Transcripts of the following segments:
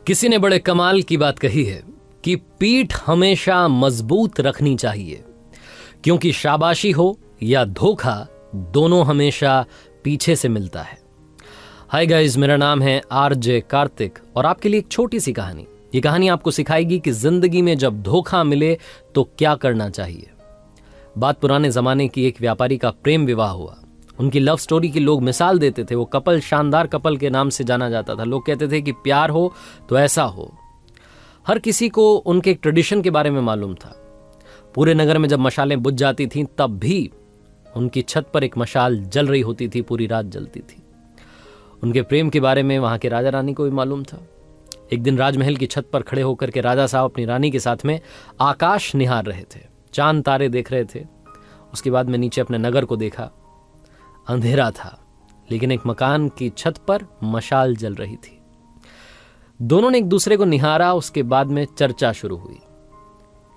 किसी ने बड़े कमाल की बात कही है कि पीठ हमेशा मजबूत रखनी चाहिए, क्योंकि शाबाशी हो या धोखा दोनों हमेशा पीछे से मिलता है। हाय गाइस, मेरा नाम है आरजे कार्तिक और आपके लिए एक छोटी सी कहानी। ये कहानी आपको सिखाएगी कि जिंदगी में जब धोखा मिले तो क्या करना चाहिए। बात पुराने जमाने की एक व्यापारी का प्रेम विवाह हुआ। उनकी लव स्टोरी की लोग मिसाल देते थे। वो कपल शानदार कपल के नाम से जाना जाता था। लोग कहते थे कि प्यार हो तो ऐसा हो। हर किसी को उनके एक ट्रेडिशन के बारे में मालूम था। पूरे नगर में जब मशालें बुझ जाती थीं तब भी उनकी छत पर एक मशाल जल रही होती थी, पूरी रात जलती थी। उनके प्रेम के बारे में वहां के राजा रानी को भी मालूम था। एक दिन राजमहल की छत पर खड़े होकर के राजा साहब अपनी रानी के साथ में आकाश निहार रहे थे, चांद तारे देख रहे थे। उसके बाद में नीचे अपने नगर को देखा। अंधेरा था, लेकिन एक मकान की छत पर मशाल जल रही थी। दोनों ने एक दूसरे को निहारा। उसके बाद में चर्चा शुरू हुई।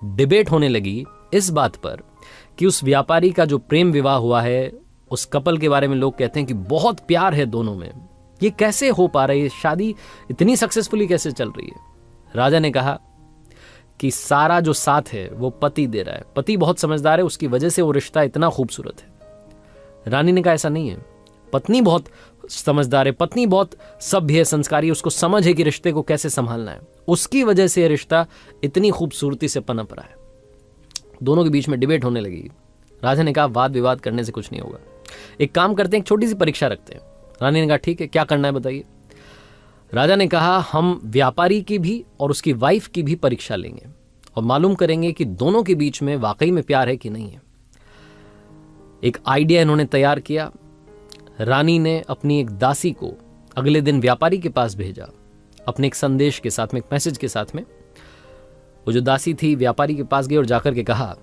डिबेट होने लगी इस बात पर कि उस व्यापारी का जो प्रेम विवाह हुआ है, उस कपल के बारे में लोग कहते हैं कि बहुत प्यार है दोनों में। ये कैसे हो पा रही है, शादी इतनी सक्सेसफुली कैसे चल रही है। राजा ने कहा कि सारा जो साथ है वो पति दे रहा है। पति बहुत समझदार है, उसकी वजह से वो रिश्ता इतना खूबसूरत है। रानी ने कहा ऐसा नहीं है, पत्नी बहुत समझदार है, पत्नी बहुत सभ्य है, संस्कारी है, उसको समझ है कि रिश्ते को कैसे संभालना है, उसकी वजह से रिश्ता इतनी खूबसूरती से पनप रहा है। दोनों के बीच में डिबेट होने लगी। राजा ने कहा वाद विवाद करने से कुछ नहीं होगा, एक काम करते हैं, एक छोटी सी परीक्षा रखते हैं। रानी ने कहा ठीक है, क्या करना है बताइए। राजा ने कहा हम व्यापारी की भी और उसकी वाइफ की भी परीक्षा लेंगे और मालूम करेंगे कि दोनों के बीच में वाकई में प्यार है कि नहीं है। एक आइडिया इन्होंने तैयार किया। रानी ने अपनी एक दासी को अगले दिन व्यापारी के पास भेजा, अपने एक संदेश के साथ में, एक मैसेज के साथ में। वो जो दासी थी व्यापारी के पास गई और जाकर के कहा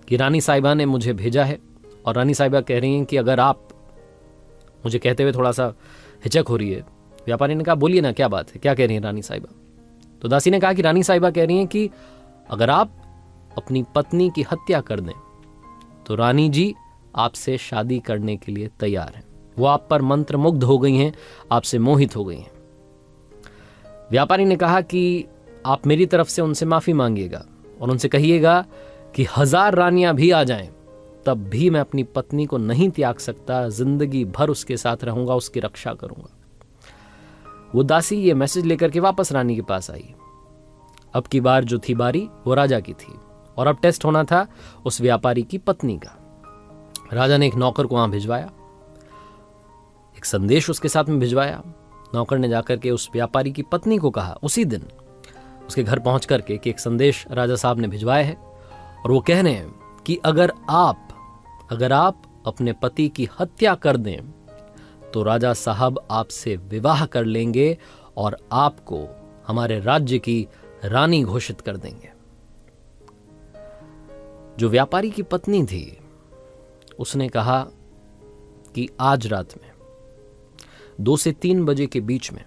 कि रानी साहिबा ने मुझे भेजा है और रानी साहिबा कह रही हैं कि अगर आप, मुझे कहते हुए थोड़ा सा हिचक हो रही है। व्यापारी ने कहा बोलिए ना, क्या बात है, क्या कह रही हैं रानी साहिबा। तो दासी ने कहा कि रानी साहिबा कह रही हैं कि अगर आप अपनी पत्नी की हत्या कर दें तो रानी जी आपसे शादी करने के लिए तैयार हैं। वो आप पर मंत्रमुग्ध हो गई हैं, आपसे मोहित हो गई हैं। व्यापारी ने कहा कि आप मेरी तरफ से उनसे माफी मांगिएगा और उनसे कहिएगा कि 1000 रानियां भी आ जाएं तब भी मैं अपनी पत्नी को नहीं त्याग सकता, जिंदगी भर उसके साथ रहूंगा, उसकी रक्षा करूंगा। वो दासी ये मैसेज लेकर के वापस रानी के पास आई। अब की बार जो थी बारी वो राजा की थी और अब टेस्ट होना था उस व्यापारी की पत्नी का। राजा ने एक नौकर को वहां भिजवाया, एक संदेश उसके साथ में भिजवाया। नौकर ने जाकर के उस व्यापारी की पत्नी को कहा उसी दिन उसके घर पहुंच करके कि एक संदेश राजा साहब ने भिजवाया है और वो कह रहे हैं कि अगर आप अपने पति की हत्या कर दें तो राजा साहब आपसे विवाह कर लेंगे और आपको हमारे राज्य की रानी घोषित कर देंगे। जो व्यापारी की पत्नी थी उसने कहा कि आज रात में 2 से 3 बजे के बीच में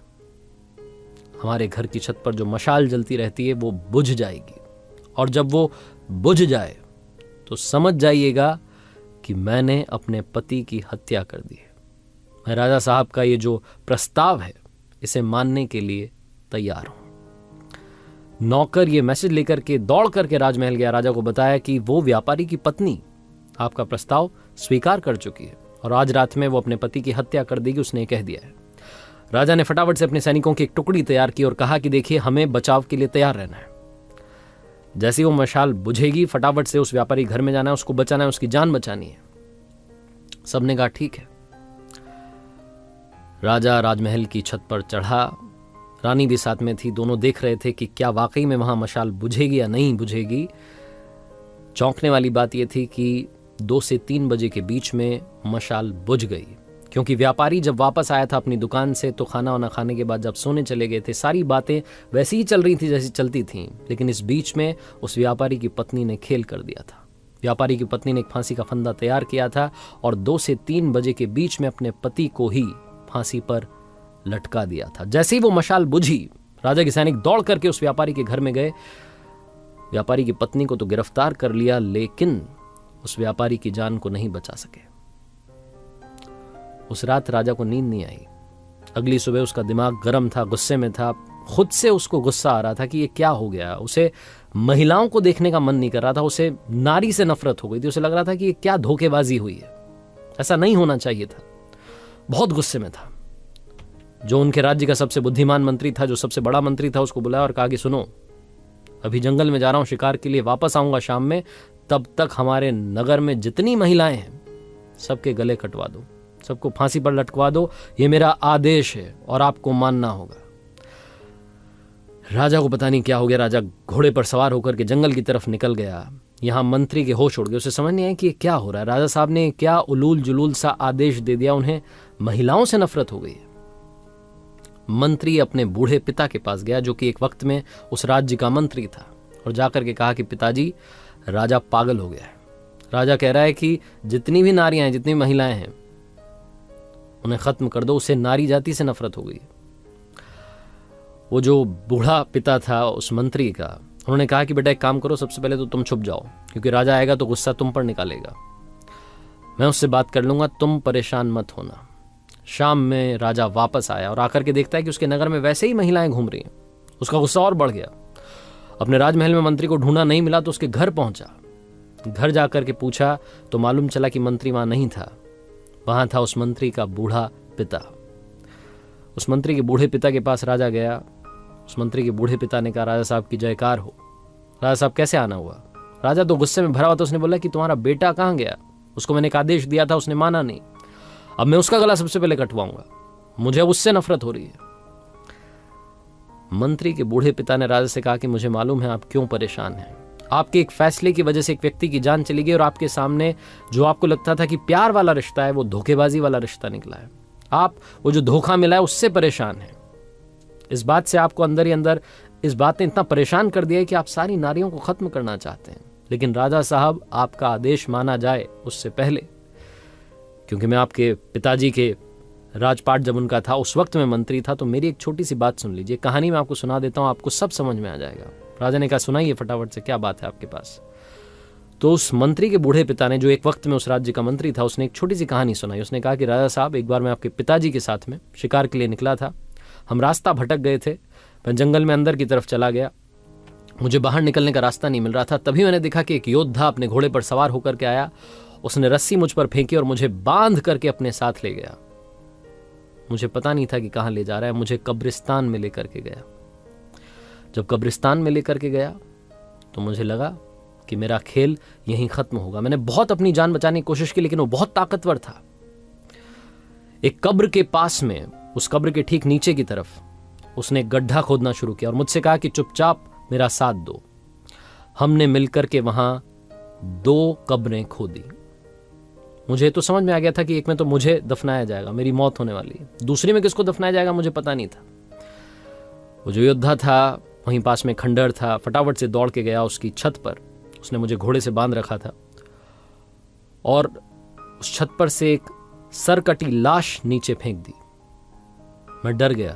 हमारे घर की छत पर जो मशाल जलती रहती है वो बुझ जाएगी और जब वो बुझ जाए तो समझ जाइएगा कि मैंने अपने पति की हत्या कर दी है। मैं राजा साहब का ये जो प्रस्ताव है इसे मानने के लिए तैयार हूं। नौकर ये मैसेज लेकर के दौड़ करके राजमहल गया। राजा को बताया कि वो व्यापारी की पत्नी आपका प्रस्ताव स्वीकार कर चुकी है और आज रात में वो अपने पति की हत्या कर देगी, उसने कह दिया है। राजा ने फटाफट से अपने सैनिकों की एक टुकड़ी तैयार की और कहा कि देखिए हमें बचाव के लिए तैयार रहना है। जैसे वो मशाल बुझेगी फटाफट से उस व्यापारी घर में जाना है, उसको बचाना है, उसकी जान बचानी है। सबने कहा ठीक है। राजा राजमहल की छत पर चढ़ा, रानी भी साथ में थी। दोनों देख रहे थे कि क्या वाकई में वहां मशाल बुझेगी या नहीं बुझेगी। चौंकने वाली बात यह थी कि 2 से 3 बजे के बीच में मशाल बुझ गई, क्योंकि व्यापारी जब वापस आया था अपनी दुकान से तो खाना वाना खाने के बाद जब सोने चले गए थे, सारी बातें वैसी ही चल रही थी जैसी चलती थीं। लेकिन इस बीच में उस व्यापारी की पत्नी ने खेल कर दिया था। व्यापारी की पत्नी ने एक फांसी का फंदा तैयार किया था और 2 से 3 बजे के बीच में अपने पति को ही फांसी पर लटका दिया था। जैसे ही वो मशाल बुझी, राजा के सैनिक दौड़ करके उस व्यापारी के घर में गए। व्यापारी की पत्नी को तो गिरफ्तार कर लिया, लेकिन उस व्यापारी की जान को नहीं बचा सके। उस रात राजा को नींद नहीं आई। अगली सुबह उसका दिमाग गर्म था, गुस्से में था, खुद से उसको गुस्सा आ रहा था कि ये क्या हो गया। उसे महिलाओं को देखने का मन नहीं कर रहा था, उसे नारी से नफरत हो गई थी। उसे लग रहा था कि ये क्या धोखेबाजी हुई है, ऐसा नहीं होना चाहिए था। बहुत गुस्से में था। जो उनके राज्य का सबसे बुद्धिमान मंत्री था, जो सबसे बड़ा मंत्री था, उसको बुलाया और कहा कि सुनो, अभी जंगल में जा रहा हूं शिकार के लिए, वापस आऊंगा शाम में, तब तक हमारे नगर में जितनी महिलाएं हैं सबके गले कटवा दो, सबको फांसी पर लटकवा दो, ये मेरा आदेश है और आपको मानना होगा। राजा को पता नहीं क्या हो गया। राजा घोड़े पर सवार होकर के जंगल की तरफ निकल गया। यहां मंत्री के होश उड़ गए। उसे समझ नहीं आया कि ये क्या हो रहा है। राजा साहब ने क्या उलूल जुलूल सा आदेश दे दिया, उन्हें महिलाओं से नफरत हो गई। मंत्री अपने बूढ़े पिता के पास गया, जो कि एक वक्त में उस राज्य का मंत्री था, और जाकर के कहा कि पिताजी, राजा पागल हो गया है। राजा कह रहा है कि जितनी भी नारियां हैं, जितनी महिलाएं हैं, उन्हें खत्म कर दो। उसे नारी जाति से नफरत हो गई। वो जो बूढ़ा पिता था उस मंत्री का, उन्होंने कहा कि बेटा एक काम करो, सबसे पहले तो तुम छुप जाओ, क्योंकि राजा आएगा तो गुस्सा तुम पर निकालेगा। मैं उससे बात कर लूंगा, तुम परेशान मत होना। शाम में राजा वापस आया और आकर के देखता है कि उसके नगर में वैसे ही महिलाएं घूम रही हैं। उसका गुस्सा और बढ़ गया। अपने राजमहल में मंत्री को ढूंढा, नहीं मिला तो उसके घर पहुंचा। घर जाकर के पूछा तो मालूम चला कि मंत्री वहां नहीं था। वहां था उस मंत्री का बूढ़ा पिता। उस मंत्री के बूढ़े पिता के पास राजा गया। उस मंत्री के बूढ़े पिता ने कहा, राजा साहब की जयकार हो। राजा साहब कैसे आना हुआ? राजा तो गुस्से में भरा हुआ था। उसने बोला कि तुम्हारा बेटा कहां गया? उसको मैंने एक आदेश दिया था, उसने माना नहीं। अब मैं उसका गला सबसे पहले कटवाऊंगा, मुझे उससे नफरत हो रही है। मंत्री के बूढ़े पिता ने राजा से कहा कि मुझे मालूम है आप क्यों परेशान हैं। आपके एक फैसले की वजह से एक व्यक्ति की जान चली गई, और आपके सामने जो आपको लगता था कि प्यार वाला रिश्ता है, वो धोखेबाजी वाला रिश्ता निकला है। आप वो जो धोखा मिला है उससे परेशान हैं। इस बात से आपको अंदर ही अंदर इस बात ने इतना परेशान कर दिया है कि आप सारी नारियों को खत्म करना चाहते हैं। लेकिन राजा साहब, आपका आदेश माना जाए उससे पहले, क्योंकि मैं आपके पिताजी के राजपाट जब उनका था, उस वक्त मैं मंत्री था, तो मेरी एक छोटी सी बात सुन लीजिए। कहानी मैं आपको सुना देता हूं, आपको सब समझ में आ जाएगा। राजा ने कहा, सुनाइए फटाफट से, क्या बात है आपके पास? तो उस मंत्री के बूढ़े पिता ने, जो एक वक्त में उस राज्य का मंत्री था, उसने एक छोटी सी कहानी सुनाई। उसने कहा कि राजा साहब, एक बार मैं आपके पिताजी के साथ में शिकार के लिए निकला था। हम रास्ता भटक गए थे। मैं जंगल में अंदर की तरफ चला गया, मुझे बाहर निकलने का रास्ता नहीं मिल रहा था। तभी मैंने देखा कि एक योद्धा अपने घोड़े पर सवार होकर के आया। उसने रस्सी मुझ पर फेंकी और मुझे बांध करके अपने साथ ले गया। मुझे पता नहीं था कि कहां ले जा रहा है। मुझे कब्रिस्तान में लेकर के गया। जब कब्रिस्तान में लेकर के गया तो मुझे लगा कि मेरा खेल यहीं खत्म होगा। मैंने बहुत अपनी जान बचाने की कोशिश की, लेकिन वो बहुत ताकतवर था। एक कब्र के पास में, उस कब्र के ठीक नीचे की तरफ, उसने एक गड्ढा खोदना शुरू किया और मुझसे कहा कि चुपचाप मेरा साथ दो। हमने मिलकर के वहां 2 कब्रें खोदी। मुझे तो समझ में आ गया था कि एक में तो मुझे दफनाया जाएगा, मेरी मौत होने वाली है। दूसरी में किसको दफनाया जाएगा मुझे पता नहीं था। वो जो योद्धा था, वहीं पास में खंडहर था। फटाफट से दौड़ के गया उसकी छत पर। उसने मुझे घोड़े से बांध रखा था और उस छत पर से एक सरकटी लाश नीचे फेंक दी। मैं डर गया,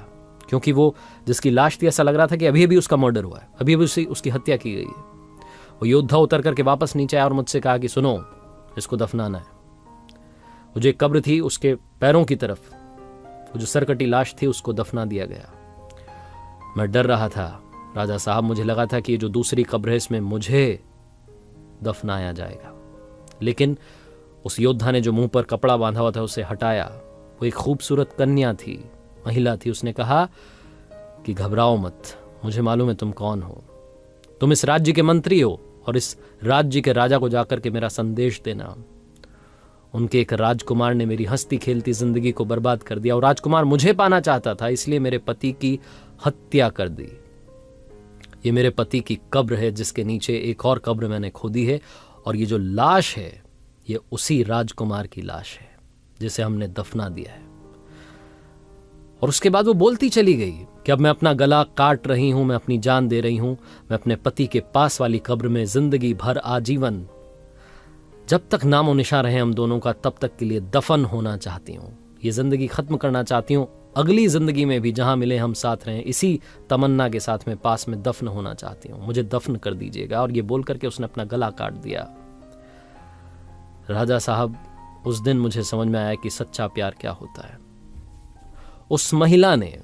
क्योंकि वो जिसकी लाश थी, ऐसा लग रहा था कि अभी अभी उसका मर्डर हुआ है, अभी अभी उसकी हत्या की गई है। वो योद्धा उतर करके वापस नीचे आया और मुझसे कहा कि सुनो, इसको दफनाना है। वो जो एक कब्र थी, उसके पैरों की तरफ वो जो सरकटी लाश थी, उसको दफना दिया गया। मैं डर रहा था राजा साहब। मुझे लगा था कि ये जो दूसरी कब्र है, इसमें मुझे दफनाया जाएगा। लेकिन उस योद्धा ने जो मुंह पर कपड़ा बांधा हुआ था उसे हटाया। वो एक खूबसूरत कन्या थी, महिला थी। उसने कहा कि घबराओ मत, मुझे मालूम है तुम कौन हो। तुम इस राज्य के मंत्री हो और इस राज्य के राजा को जाकर के मेरा संदेश देना। उनके एक राजकुमार ने मेरी हंसती खेलती जिंदगी को बर्बाद कर दिया, और राजकुमार मुझे पाना चाहता था, इसलिए मेरे पति की हत्या कर दी। ये मेरे पति की कब्र है, जिसके नीचे एक और कब्र मैंने खोदी है, और ये जो लाश है, ये उसी राजकुमार की लाश है जिसे हमने दफना दिया है। और उसके बाद वो बोलती चली गई कि अब मैं अपना गला काट रही हूं, मैं अपनी जान दे रही हूं, मैं अपने पति के पास वाली कब्र में जिंदगी भर आजीवन, जब तक नामो निशा रहे हम दोनों का, तब तक के लिए दफन होना चाहती हूं। ये जिंदगी खत्म करना चाहती हूं। अगली जिंदगी में भी जहां मिले हम साथ रहें, इसी तमन्ना के साथ में पास में दफन होना चाहती हूं। मुझे दफन कर दीजिएगा। और ये बोल करके उसने अपना गला काट दिया। राजा साहब, उस दिन मुझे समझ में आया कि सच्चा प्यार क्या होता है। उस महिला ने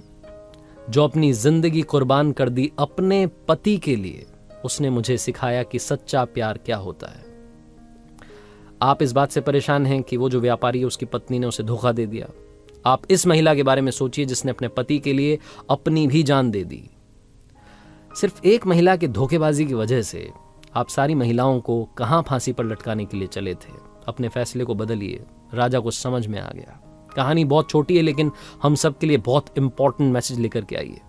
जो अपनी जिंदगी कुर्बान कर दी अपने पति के लिए, उसने मुझे सिखाया कि सच्चा प्यार क्या होता है। आप इस बात से परेशान हैं कि वो जो व्यापारी है उसकी पत्नी ने उसे धोखा दे दिया। आप इस महिला के बारे में सोचिए जिसने अपने पति के लिए अपनी भी जान दे दी। सिर्फ एक महिला के धोखेबाजी की वजह से आप सारी महिलाओं को कहां फांसी पर लटकाने के लिए चले थे। अपने फैसले को बदलिए। राजा को समझ में आ गया। कहानी बहुत छोटी है लेकिन हम सब के लिए बहुत इंपॉर्टेंट मैसेज लेकर के आई है।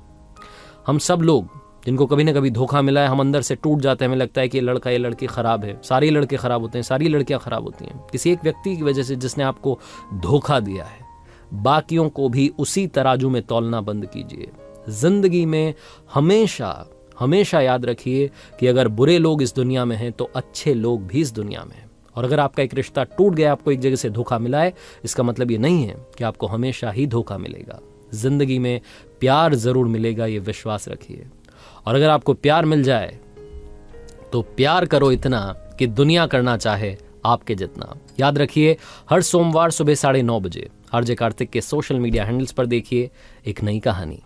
हम सब लोग जिनको कभी ना कभी धोखा मिला है, हम अंदर से टूट जाते हैं। हमें लगता है कि ये लड़का ये लड़की खराब है। सारे लड़के खराब होते हैं, सारी लड़कियां खराब होती हैं। किसी एक व्यक्ति की वजह से जिसने आपको धोखा दिया है, बाकियों को भी उसी तराजू में तौलना बंद कीजिए। जिंदगी में हमेशा हमेशा याद रखिए कि अगर बुरे लोग इस दुनिया में हैं तो अच्छे लोग भी इस दुनिया में हैं। और अगर आपका एक रिश्ता टूट गया, आपको एक जगह से धोखा मिला है, इसका मतलब ये नहीं है कि आपको हमेशा ही धोखा मिलेगा। जिंदगी में प्यार जरूर मिलेगा, ये विश्वास रखिए। और अगर आपको प्यार मिल जाए तो प्यार करो इतना कि दुनिया करना चाहे आपके जितना। याद रखिए, हर सोमवार सुबह 9:30 बजे आरजे कार्तिक के सोशल मीडिया हैंडल्स पर देखिए एक नई कहानी।